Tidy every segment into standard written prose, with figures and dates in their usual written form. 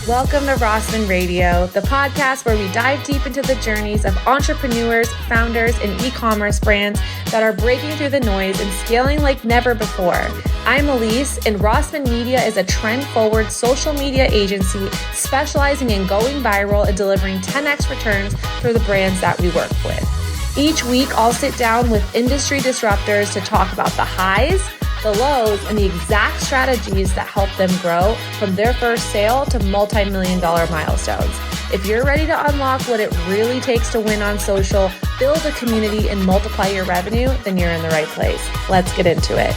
Welcome to Rossman Radio, the podcast where we dive deep into the journeys of entrepreneurs, founders, and e-commerce brands that are breaking through the noise and scaling like never before. I'm Elise, and Rossman Media is a trend-forward social media agency specializing in going viral and delivering 10x returns for the brands that we work with. Each week, I'll sit down with industry disruptors to talk about the highs, the lows, and the exact strategies that help them grow from their first sale to multi-million-dollar milestones. If you're ready to unlock what it really takes to win on social, build a community, and multiply your revenue, then you're in the right place. Let's get into it.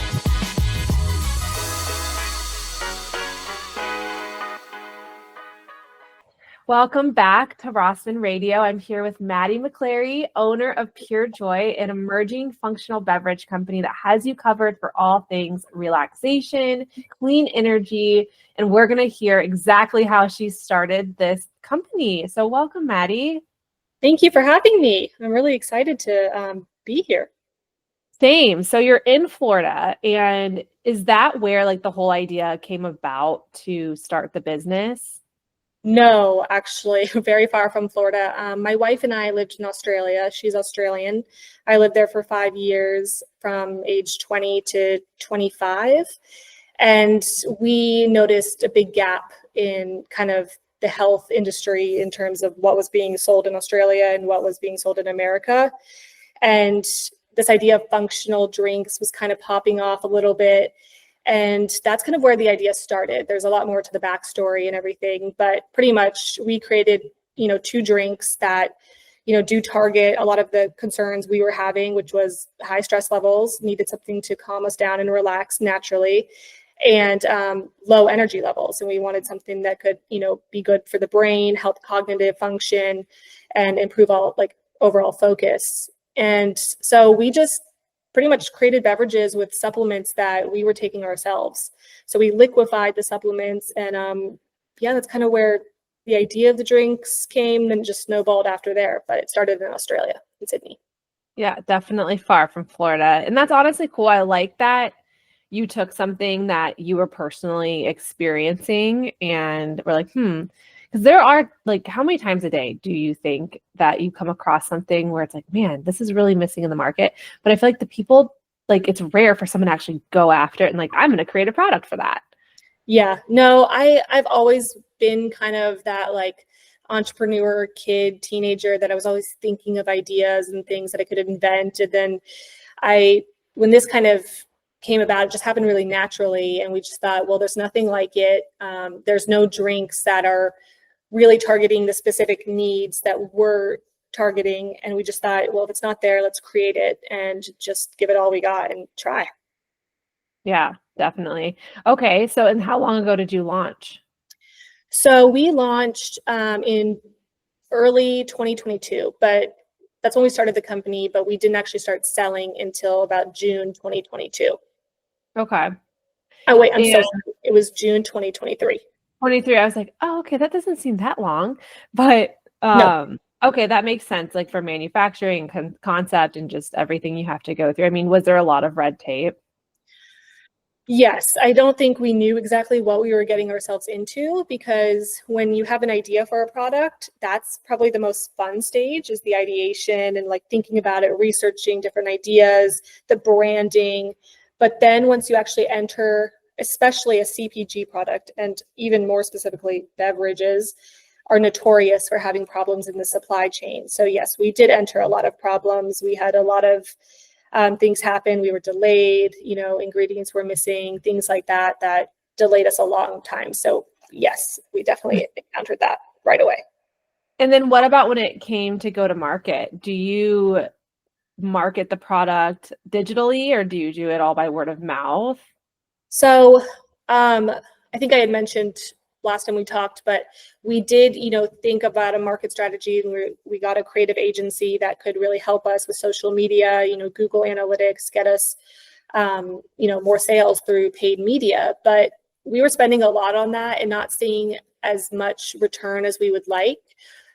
Welcome back to Rossman Radio. I'm here with Maddie McLeary, owner of Pure Joy, an emerging functional beverage company that has you covered for all things relaxation, clean energy, and we're going to hear exactly how she started this company. So welcome, Maddie. Thank you for having me. I'm really excited to be here. Same. So you're in Florida, and is that where like the whole idea came about to start the business? No, actually, very far from Florida. My wife and I lived in Australia. She's Australian. I lived there for 5 years from age 20 to 25. And we noticed a big gap in kind of the health industry in terms of what was being sold in Australia and what was being sold in America. And this idea of functional drinks was kind of popping off a little bit. And that's kind of where the idea started. There's a lot more to the backstory and everything, but pretty much we created, 2 drinks that, do target a lot of the concerns we were having, which was high stress levels, needed something to calm us down and relax naturally, and low energy levels. And we wanted something that could, be good for the brain, help cognitive function, and improve all overall focus. And so we just pretty much created beverages with supplements that we were taking ourselves. So we liquefied the supplements, and that's kind of where the idea of the drinks came, and just snowballed after there. But it started in Australia, in Sydney. Yeah, definitely far from Florida. And that's honestly cool. I like that you took something that you were personally experiencing and were like, because there are how many times a day do you think that you come across something where it's like, man, this is really missing in the market? But I feel like the people, it's rare for someone to actually go after it and I'm going to create a product for that. Yeah, no, I've always been kind of that entrepreneur kid, teenager, that I was always thinking of ideas and things that I could invent. And then when this kind of came about, it just happened really naturally. And we just thought, well, there's nothing like it. There's no drinks that are really targeting the specific needs that we're targeting. And we just thought, well, if it's not there, let's create it and just give it all we got and try. Yeah, definitely. Okay. So, and how long ago did you launch? So we launched in early 2022, but that's when we started the company, but we didn't actually start selling until about June 2022. Okay. Oh, wait, I'm so sorry. It was June 2023. 23. I was like, oh, okay, that doesn't seem that long, but No. Okay, that makes sense. For manufacturing concept and just everything you have to go through. I mean, was there a lot of red tape? Yes, I don't think we knew exactly what we were getting ourselves into, because when you have an idea for a product, that's probably the most fun stage, is the ideation and thinking about it, researching different ideas, the branding. But then once you actually enter, especially a CPG product, and even more specifically, beverages are notorious for having problems in the supply chain. So yes, we did enter a lot of problems. We had a lot of things happen. We were delayed, ingredients were missing, things like that delayed us a long time. So yes, we definitely encountered that right away. And then what about when it came to go to market? Do you market the product digitally, or do you do it all by word of mouth? So I think I had mentioned last time we talked, but we did, think about a market strategy, and we got a creative agency that could really help us with social media, Google Analytics, get us, more sales through paid media. But we were spending a lot on that and not seeing as much return as we would like.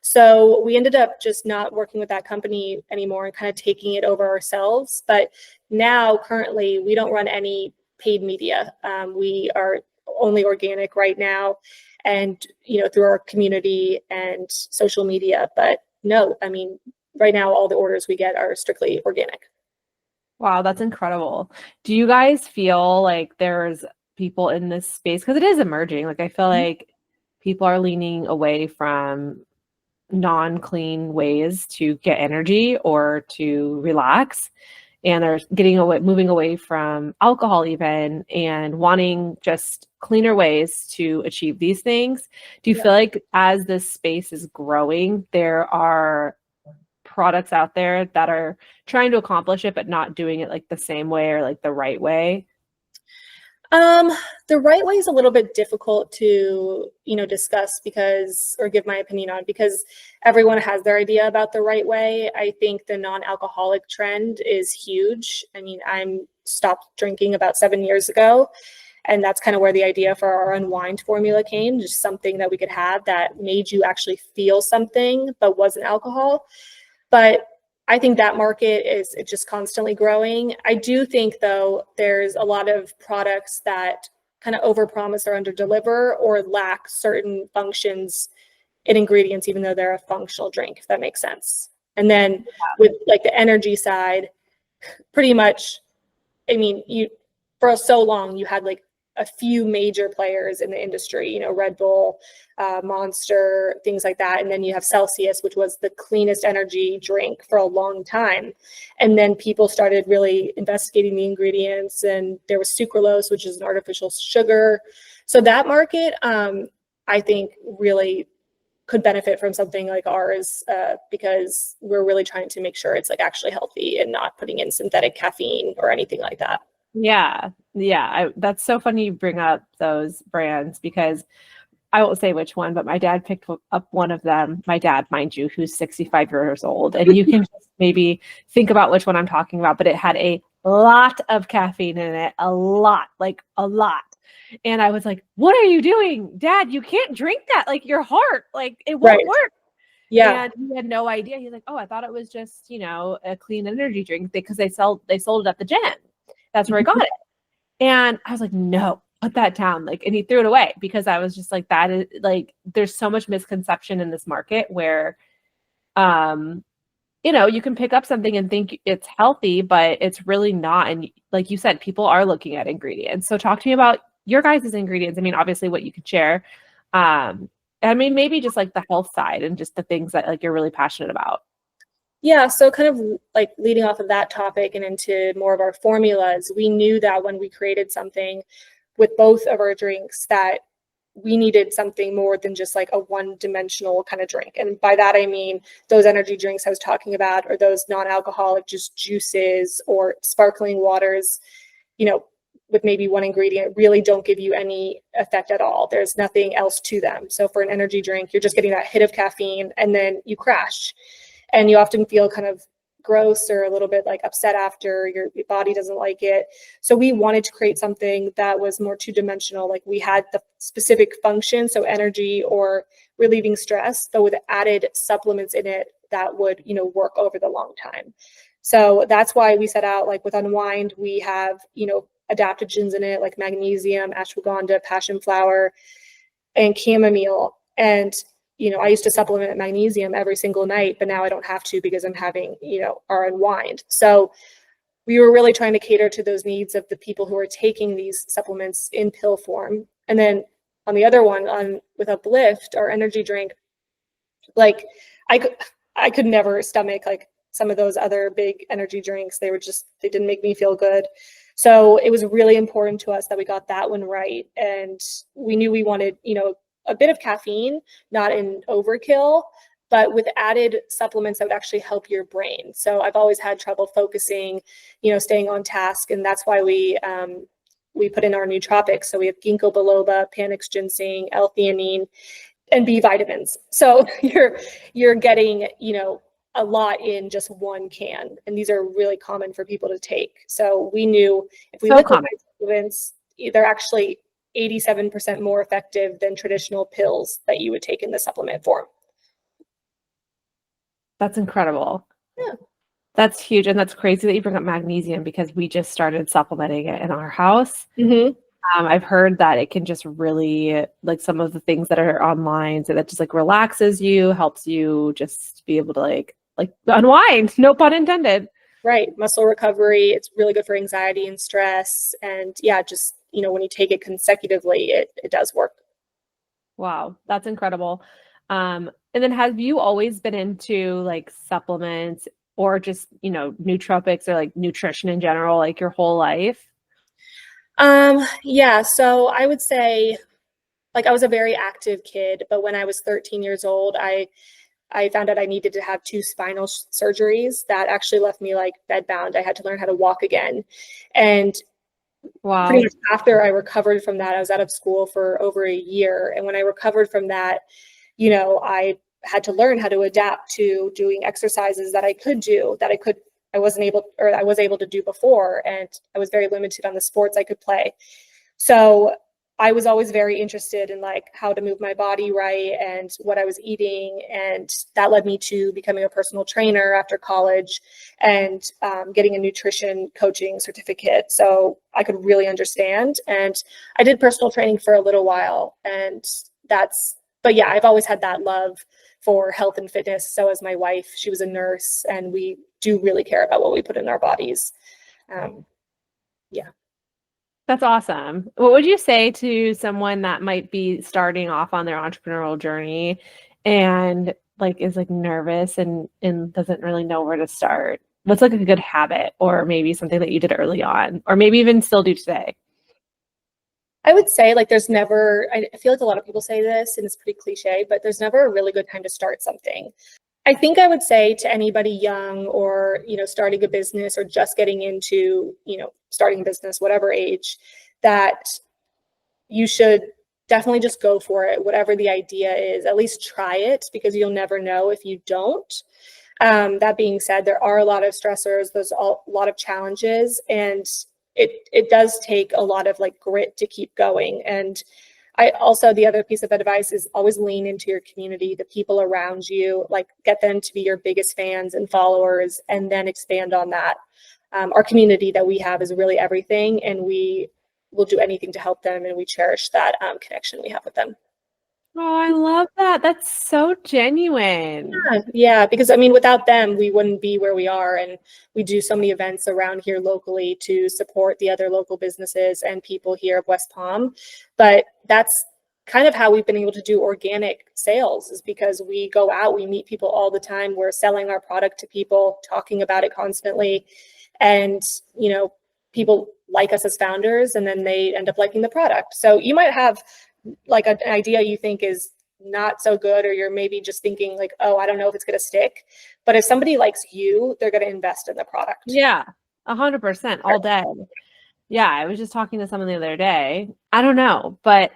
So we ended up just not working with that company anymore and kind of taking it over ourselves. But now currently we don't run any paid media. We are only organic right now. and, through our community and social media. But no, I mean, right now, all the orders we get are strictly organic. Wow, that's incredible. Do you guys feel like there's people in this space? Because it is emerging. Like, I feel like people are leaning away from non-clean ways to get energy or to relax. And they're moving away from alcohol even, and wanting just cleaner ways to achieve these things. Do you feel like as this space is growing, there are products out there that are trying to accomplish it, but not doing it like the same way or like the right way? The right way is a little bit difficult to, discuss or give my opinion on, because everyone has their idea about the right way. I think the non-alcoholic trend is huge. I mean, I'm stopped drinking about 7 years ago, and that's kind of where the idea for our Unwind formula came, just something that we could have that made you actually feel something, but wasn't alcohol. But I think that market is just constantly growing. I do think, though, there's a lot of products that kind of overpromise or underdeliver or lack certain functions in ingredients, even though they're a functional drink, if that makes sense. And then with like the energy side, pretty much, I mean, for so long, you had like a few major players in the industry, Red Bull, Monster, things like that. And then you have Celsius, which was the cleanest energy drink for a long time. And then people started really investigating the ingredients, and there was sucralose, which is an artificial sugar. So that market, I think, really could benefit from something like ours, because we're really trying to make sure it's like actually healthy and not putting in synthetic caffeine or anything like that. Yeah. That's so funny you bring up those brands, because I won't say which one, but my dad picked up one of them. My dad, mind you, who's 65 years old, and you can just maybe think about which one I'm talking about, but it had a lot of caffeine in it, a lot. And I was like, what are you doing, Dad? You can't drink that. Like, your heart, like, it won't work. Yeah. And he had no idea. He's like, oh, I thought it was just, a clean energy drink, because they sold it at the gym. That's where I got it. And I was like, no, put that down. Like, and he threw it away, because I was just like, that is like, there's so much misconception in this market where, you can pick up something and think it's healthy, but it's really not. And like you said, people are looking at ingredients. So talk to me about your guys' ingredients. I mean, obviously what you could share. I mean, maybe just like the health side and just the things that like you're really passionate about. Yeah, so kind of like leading off of that topic and into more of our formulas, we knew that when we created something with both of our drinks, that we needed something more than just like a one-dimensional kind of drink. And by that, I mean those energy drinks I was talking about, or those non-alcoholic, just juices or sparkling waters, with maybe one ingredient, really don't give you any effect at all. There's nothing else to them. So for an energy drink, you're just getting that hit of caffeine and then you crash. And you often feel kind of gross or a little bit like upset after, your body doesn't like it. So we wanted to create something that was more two-dimensional. Like, we had the specific function, so energy or relieving stress, but with added supplements in it that would, work over the long time. So that's why we set out, like with Unwind, we have, adaptogens in it, like magnesium, ashwagandha, passion flower, and chamomile. And I used to supplement magnesium every single night, but now I don't have to, because I'm having, our Unwind. So we were really trying to cater to those needs of the people who are taking these supplements in pill form. And then on the other one, with Uplift, our energy drink, like I could never stomach like some of those other big energy drinks. They didn't make me feel good. So it was really important to us that we got that one right. And we knew we wanted, a bit of caffeine, not in overkill, but with added supplements that would actually help your brain. So I've always had trouble focusing, staying on task. And that's why we put in our nootropics. So we have ginkgo biloba, panax ginseng, L-theanine, and B vitamins. So you're getting, a lot in just one can. And these are really common for people to take. So we knew if we liquify supplements, they're actually 87% more effective than traditional pills that you would take in the supplement form. That's incredible. Yeah. That's huge. And that's crazy that you bring up magnesium, because we just started supplementing it in our house. Mm-hmm. I've heard that it can just really, like, some of the things that are online, so that just like relaxes you, helps you just be able to like unwind, no pun intended. Right. Muscle recovery. It's really good for anxiety and stress. And yeah, just, when you take it consecutively, it does work. Wow, that's incredible. And then have you always been into like supplements or just, nootropics or like nutrition in general, like your whole life? Yeah. So I would say, like, I was a very active kid, but when I was 13 years old, I found out I needed to have two spinal surgeries that actually left me like bedbound. I had to learn how to walk again. And pretty Wow. much after I recovered from that, I was out of school for over a year. And when I recovered from that, I had to learn how to adapt to doing exercises that I could do that I wasn't able, or I was able to do before. And I was very limited on the sports I could play. So I was always very interested in like how to move my body right and what I was eating. And that led me to becoming a personal trainer after college and getting a nutrition coaching certificate. So I could really understand. And I did personal training for a little while. But yeah, I've always had that love for health and fitness. So as my wife, she was a nurse, and we do really care about what we put in our bodies. Yeah. That's awesome. What would you say to someone that might be starting off on their entrepreneurial journey and like is like nervous and doesn't really know where to start? What's like a good habit or maybe something that you did early on or maybe even still do today? I would say like there's never, I feel like a lot of people say this and it's pretty cliche, but there's never a really good time to start something. I think I would say to anybody young or, starting a business or just getting into, starting a business, whatever age, that you should definitely just go for it. Whatever the idea is, at least try it, because you'll never know if you don't. That being said, there are a lot of stressors, there's a lot of challenges, and it does take a lot of like grit to keep going. And the other piece of advice is always lean into your community, the people around you, like get them to be your biggest fans and followers, and then expand on that. Our community that we have is really everything, and we will do anything to help them, and we cherish that connection we have with them. Oh, I love that. That's so genuine. Yeah, because I mean, without them, we wouldn't be where we are. And we do so many events around here locally to support the other local businesses and people here of West Palm. But that's kind of how we've been able to do organic sales, is because we go out, we meet people all the time. We're selling our product to people, talking about it constantly. And, people like us as founders, and then they end up liking the product. So you might have like an idea you think is not so good, or you're maybe just thinking like, oh, I don't know if it's going to stick. But if somebody likes you, they're going to invest in the product. Yeah, 100% all day. Yeah, I was just talking to someone the other day. I don't know, but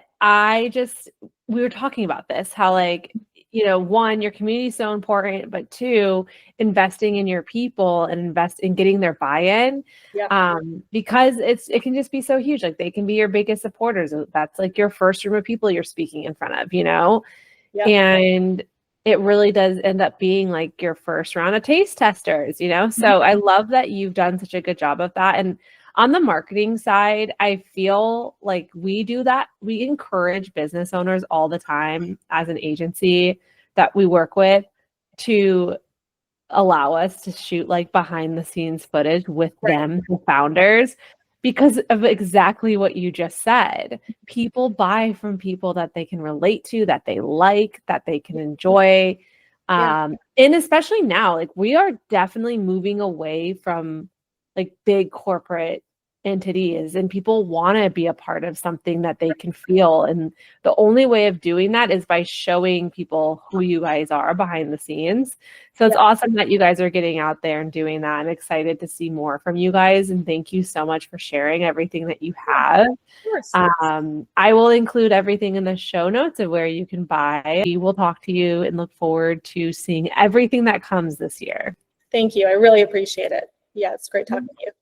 we were talking about this, how like, one, your community is so important, but two, investing in your people and invest in getting their buy-in. Yeah. Because it can just be so huge. Like they can be your biggest supporters. That's like your first room of people you're speaking in front of, Yeah. and it really does end up being like your first round of taste testers, So I love that you've done such a good job of that. And on the marketing side, I feel like we do that. We encourage business owners all the time as an agency that we work with to allow us to shoot like behind the scenes footage with them, the founders, because of exactly what you just said. People buy from people that they can relate to, that they like, that they can enjoy. And especially now, like we are definitely moving away from like big corporate entities, and people want to be a part of something that they can feel. And the only way of doing that is by showing people who you guys are behind the scenes. So it's awesome that you guys are getting out there and doing that. I'm excited to see more from you guys. And thank you so much for sharing everything that you have. I will include everything in the show notes of where you can buy. We will talk to you and look forward to seeing everything that comes this year. Thank you. I really appreciate it. Yeah, it's great talking to you.